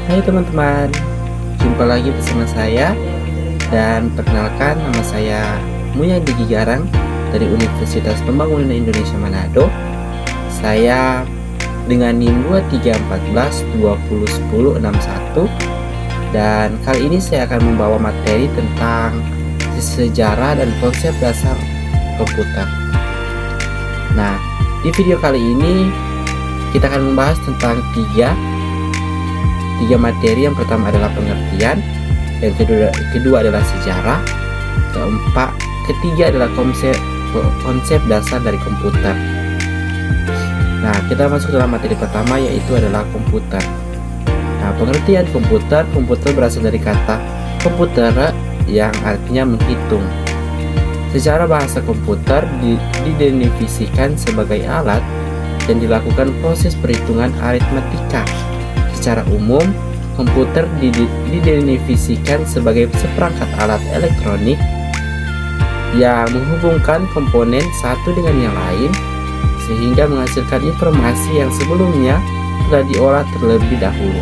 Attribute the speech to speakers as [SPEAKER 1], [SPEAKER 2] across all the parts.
[SPEAKER 1] Hai teman-teman, jumpa lagi bersama saya. Dan perkenalkan, nama saya Muya Diki Garang dari Universitas Pembangunan Indonesia Manado. Saya dengan NIM 2314201061. Dan kali ini saya akan membawa materi tentang sejarah dan konsep dasar komputer. Nah, di video kali ini kita akan membahas tentang tiga materi. Yang pertama adalah pengertian, yang kedua adalah sejarah, ketiga adalah konsep dasar dari komputer. Nah, kita masuk dalam materi pertama, yaitu adalah komputer. Nah, pengertian komputer berasal dari kata komputer yang artinya menghitung. Secara bahasa komputer didefinisikan sebagai alat yang dilakukan proses perhitungan aritmatika. Secara umum, komputer didefinisikan sebagai seperangkat alat elektronik yang menghubungkan komponen satu dengan yang lain sehingga menghasilkan informasi yang sebelumnya telah diolah terlebih dahulu.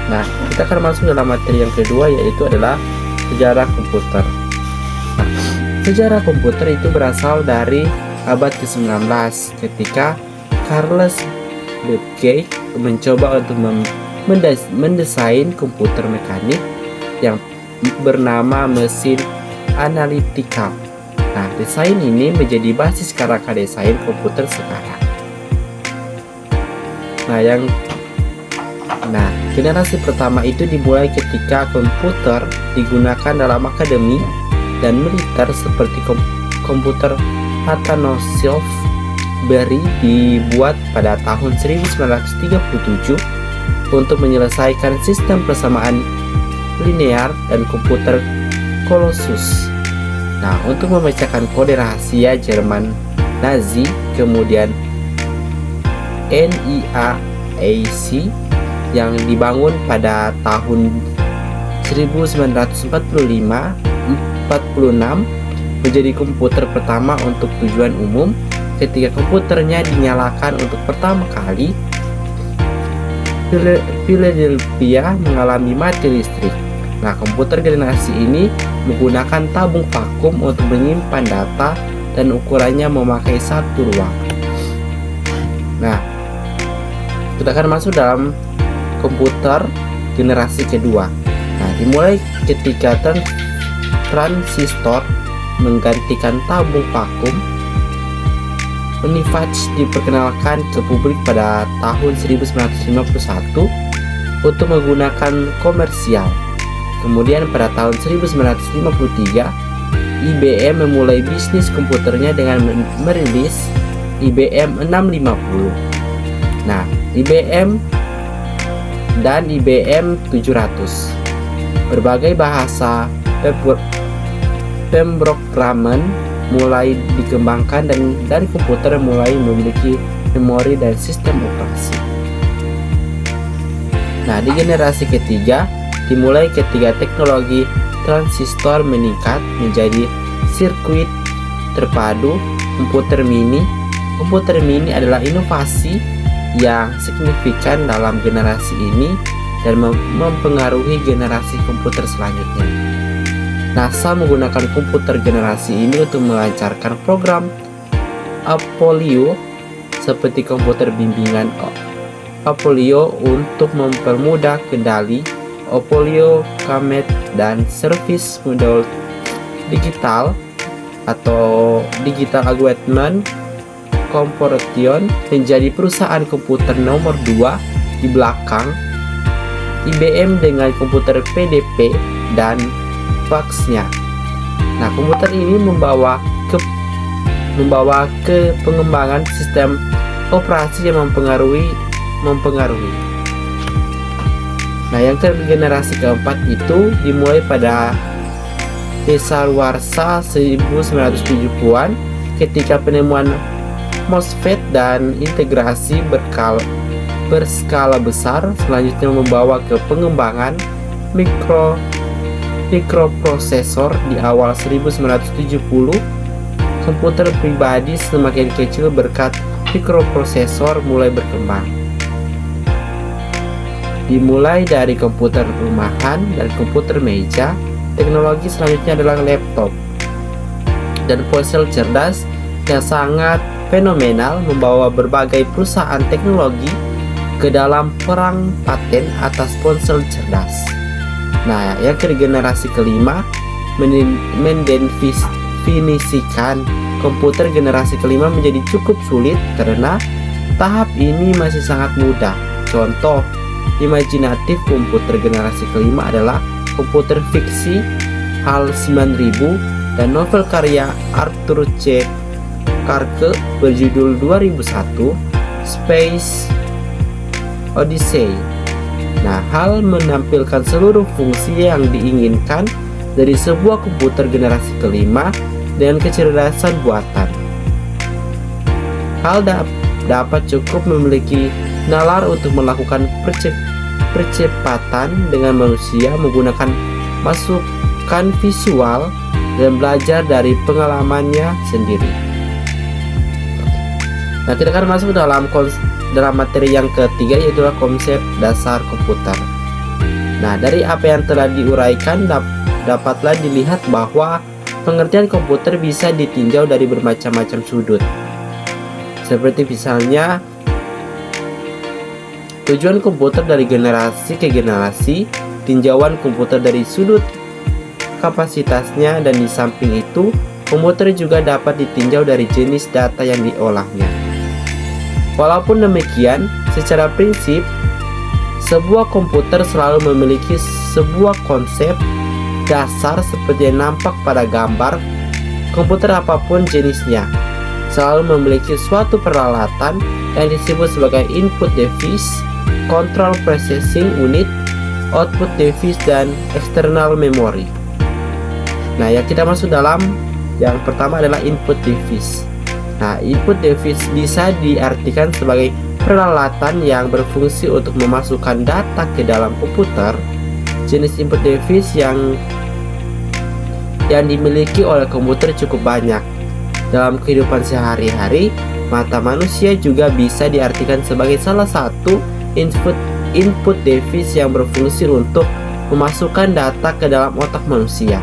[SPEAKER 1] Nah, kita akan masuk dalam materi yang kedua, yaitu adalah sejarah komputer. Nah, sejarah komputer itu berasal dari abad ke-19 ketika Charles Babbage mencoba untuk mendesain komputer mekanik yang bernama mesin analytical. Nah, desain ini menjadi basis kerangka desain komputer sekarang. Generasi pertama itu dimulai ketika komputer digunakan dalam akademi dan militer seperti komputer Atanasoff Berry dibuat pada tahun 1937 untuk menyelesaikan sistem persamaan linear dan komputer Colossus. Nah, untuk memecahkan kode rahasia Jerman Nazi, kemudian NIAC yang dibangun pada tahun 1945-46 menjadi komputer pertama untuk tujuan umum. Ketika komputernya dinyalakan untuk pertama kali, Philadelphia mengalami mati listrik. Nah, komputer generasi ini menggunakan tabung vakum untuk menyimpan data dan ukurannya memakai satu ruang. Nah, kita akan masuk dalam komputer generasi kedua. Nah, dimulai ketika transistor menggantikan tabung vakum. Univac diperkenalkan ke publik pada tahun 1951 untuk menggunakan komersial. Kemudian pada tahun 1953, IBM memulai bisnis komputernya dengan merilis IBM 650. Nah, IBM dan IBM 700. Berbagai bahasa pemrograman mulai dikembangkan dan komputer mulai memiliki memori dan sistem operasi. Nah, di generasi ketiga dimulai ketika teknologi transistor meningkat menjadi sirkuit terpadu komputer mini. Komputer mini adalah inovasi yang signifikan dalam generasi ini dan mempengaruhi generasi komputer selanjutnya. NASA menggunakan komputer generasi ini untuk melancarkan program Apollo seperti komputer bimbingan Apollo untuk mempermudah kendali, Apollo Comet, dan servis modul digital atau Digital Equipment Corporation menjadi perusahaan komputer nomor 2 di belakang IBM dengan komputer PDP dan faxnya. Nah, komputer ini membawa ke pengembangan sistem operasi yang mempengaruhi. Nah, yang generasi keempat itu dimulai pada dasawarsa 1970-an ketika penemuan MOSFET dan integrasi berskala besar selanjutnya membawa ke pengembangan mikroprosesor di awal 1970. Komputer pribadi semakin kecil berkat mikroprosesor mulai berkembang. Dimulai dari komputer rumahan dan komputer meja, teknologi selanjutnya adalah laptop dan ponsel cerdas yang sangat fenomenal, membawa berbagai perusahaan teknologi ke dalam perang paten atas ponsel cerdas. Nah, yang ke generasi kelima mendefinisikan komputer generasi kelima menjadi cukup sulit karena tahap ini masih sangat mudah. Contoh imajinatif komputer generasi kelima adalah komputer fiksi HAL 9000 dan novel karya Arthur C. Clarke berjudul 2001 Space Odyssey. Nah, HAL menampilkan seluruh fungsi yang diinginkan dari sebuah komputer generasi kelima dengan kecerdasan buatan. HAL dapat cukup memiliki nalar untuk melakukan percepatan dengan manusia menggunakan masukan visual dan belajar dari pengalamannya sendiri. Nah, kita akan masuk dalam materi yang ketiga, yaitu konsep dasar komputer. Nah, dari apa yang telah diuraikan dapatlah dilihat bahwa pengertian komputer bisa ditinjau dari bermacam-macam sudut. Seperti misalnya tujuan komputer dari generasi ke generasi, tinjauan komputer dari sudut kapasitasnya, dan di samping itu komputer juga dapat ditinjau dari jenis data yang diolahnya. Walaupun demikian, secara prinsip sebuah komputer selalu memiliki sebuah konsep dasar seperti yang nampak pada gambar. Komputer apapun jenisnya selalu memiliki suatu peralatan yang disebut sebagai input device, control processing unit, output device, dan external memory. Nah, yang kita masuk dalam yang pertama adalah input device. Nah, input device bisa diartikan sebagai peralatan yang berfungsi untuk memasukkan data ke dalam komputer. Jenis input device yang dimiliki oleh komputer cukup banyak. Dalam kehidupan sehari-hari, mata manusia juga bisa diartikan sebagai salah satu input device yang berfungsi untuk memasukkan data ke dalam otak manusia.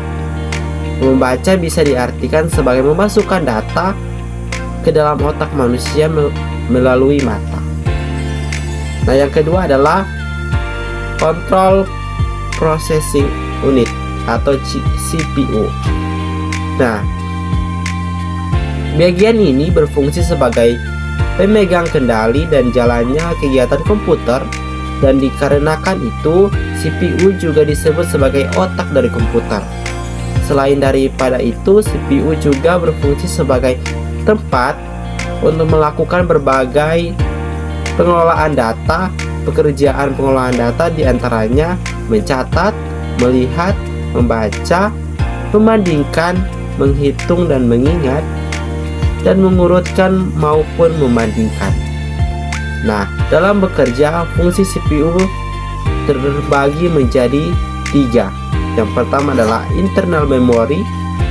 [SPEAKER 1] Membaca bisa diartikan sebagai memasukkan data ke dalam otak manusia melalui mata. Nah, yang kedua adalah Control Processing Unit atau CPU. Nah, bagian ini berfungsi sebagai pemegang kendali dan jalannya kegiatan komputer, dan dikarenakan itu CPU juga disebut sebagai otak dari komputer. Selain daripada itu, CPU juga berfungsi sebagai tempat untuk melakukan berbagai pengelolaan data. Pekerjaan pengelolaan data diantaranya mencatat, melihat, membaca, membandingkan, menghitung dan mengingat, dan mengurutkan maupun membandingkan. Nah, dalam bekerja, fungsi CPU terbagi menjadi 3. Yang pertama adalah internal memory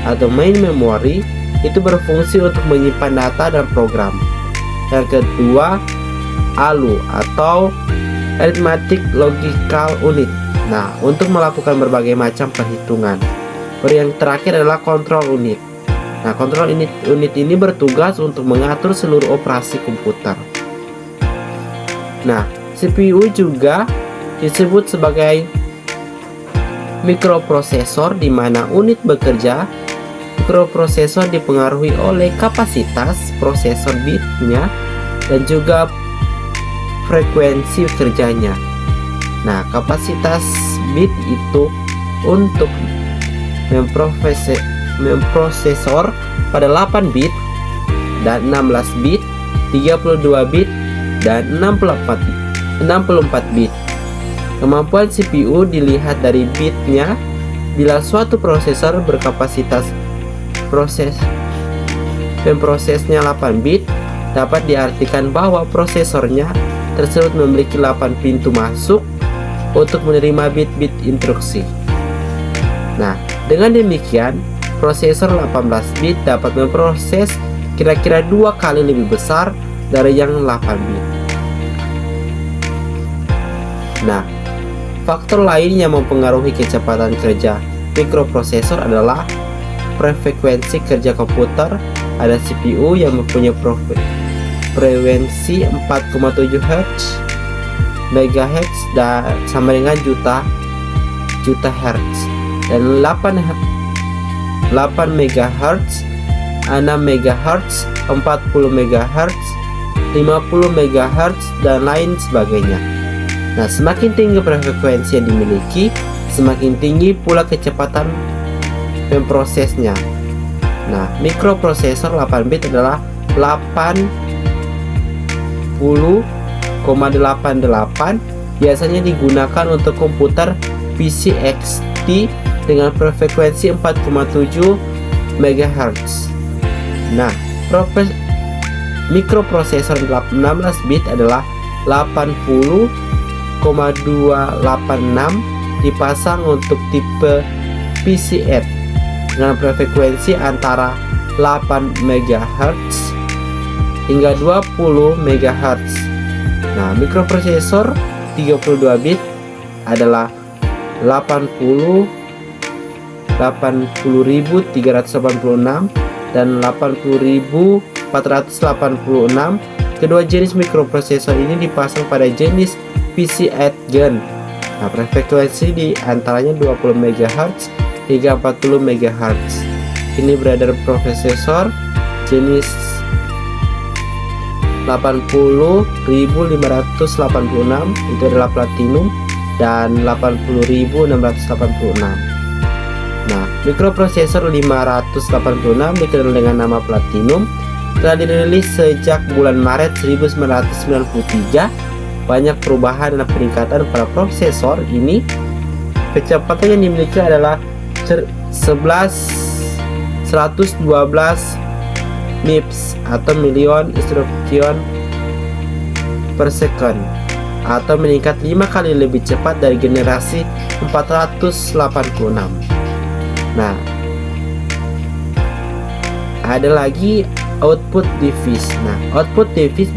[SPEAKER 1] atau main memory, itu berfungsi untuk menyimpan data dan program. Yang kedua, ALU atau Arithmetic Logical Unit. Nah, untuk melakukan berbagai macam perhitungan. Yang terakhir adalah control unit. Nah, control unit ini bertugas untuk mengatur seluruh operasi komputer. Nah, CPU juga disebut sebagai mikroprosesor, di mana unit bekerja. Mikroprosesor dipengaruhi oleh kapasitas prosesor bitnya dan juga frekuensi kerjanya. Nah, kapasitas bit itu untuk memprosesor pada 8 bit dan 16 bit, 32 bit dan 64 bit. Kemampuan CPU dilihat dari bitnya. Bila suatu prosesor berkapasitas memprosesnya 8 bit, dapat diartikan bahwa prosesornya tersebut memiliki 8 pintu masuk untuk menerima bit-bit instruksi. Nah, dengan demikian, prosesor 18 bit dapat memproses kira-kira 2 kali lebih besar dari yang 8 bit. Nah, Faktor lain yang mempengaruhi kecepatan kerja mikroprosesor adalah frekuensi kerja komputer. Ada CPU yang mempunyai frekuensi 4,7 Hz, MHz dan sama dengan juta Hz, dan 8 MHz, 6 MHz, 40 MHz, 50 MHz, dan lain sebagainya. Nah, semakin tinggi frekuensi yang dimiliki, semakin tinggi pula kecepatan memprosesnya. Nah, mikroprosesor 8 bit adalah 80,88 biasanya digunakan untuk komputer PC XT dengan frekuensi 4,7 MHz. Nah, mikroprosesor 16 bit adalah 80,286 dipasang untuk tipe PCX dengan frekuensi antara 8 MHz hingga 20 MHz. Nah, mikroprosesor 32 bit adalah 80.386 dan 80.486. Kedua jenis mikroprosesor ini dipasang pada jenis PCX Gen. Nah, frekuensi di antaranya 20 MHz hingga 40 MHz. Ini berada prosesor jenis 80.586 itu adalah platinum dan 80.686. Nah, mikroprosesor 586 dikenal dengan nama platinum telah dirilis sejak bulan Maret 1993. Banyak perubahan dan peningkatan pada prosesor ini. Kecepatan yang dimiliki adalah 112 MIPS atau million instruction per second, atau meningkat 5 kali lebih cepat dari generasi 486. Nah, ada lagi output device. Nah, output device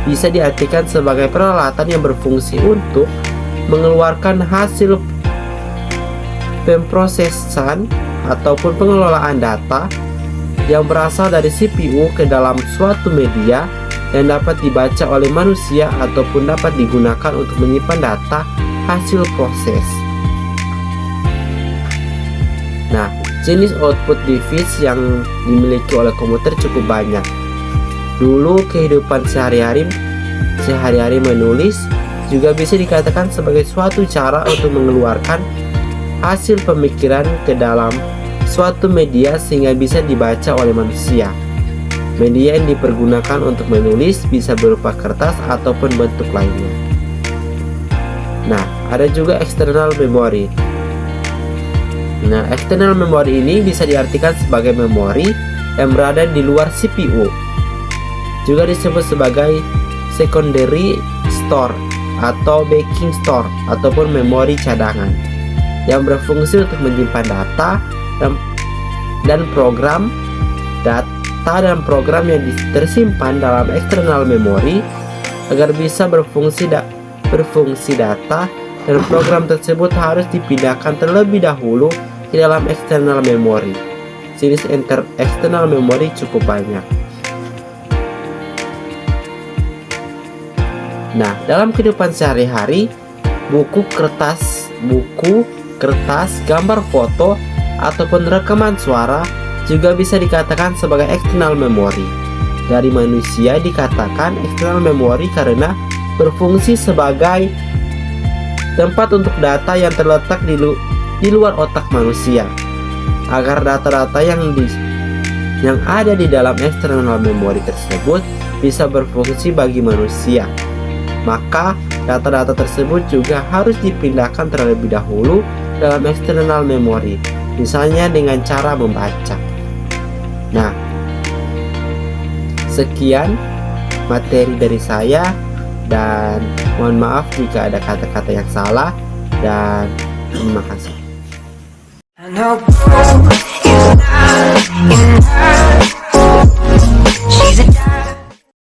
[SPEAKER 1] bisa diartikan sebagai peralatan yang berfungsi untuk mengeluarkan hasil pemrosesan ataupun pengelolaan data yang berasal dari CPU ke dalam suatu media yang dapat dibaca oleh manusia ataupun dapat digunakan untuk menyimpan data hasil proses. Nah, jenis output device yang dimiliki oleh komputer cukup banyak. Dulu kehidupan sehari-hari menulis juga bisa dikatakan sebagai suatu cara untuk mengeluarkan hasil pemikiran ke dalam suatu media sehingga bisa dibaca oleh manusia. Media yang dipergunakan untuk menulis bisa berupa kertas ataupun bentuk lainnya. Nah, ada juga external memory. Nah, external memory ini bisa diartikan sebagai memori yang berada di luar CPU. Juga disebut sebagai secondary store atau backing store ataupun memori cadangan yang berfungsi untuk menyimpan data dan program yang tersimpan dalam external memory agar bisa berfungsi data dan program tersebut harus dipindahkan terlebih dahulu ke dalam external memory. Jenis external memory cukup banyak. Nah, dalam kehidupan sehari-hari, buku, kertas, gambar foto, ataupun rekaman suara juga bisa dikatakan sebagai external memory. Dari manusia dikatakan external memory karena berfungsi sebagai tempat untuk data yang terletak di luar otak manusia. Agar data-data yang ada di dalam external memory tersebut bisa berfungsi bagi manusia, maka data-data tersebut juga harus dipindahkan terlebih dahulu dalam external memory, misalnya dengan cara membaca. Nah, sekian materi dari saya, dan mohon maaf jika ada kata-kata yang salah, dan terima kasih.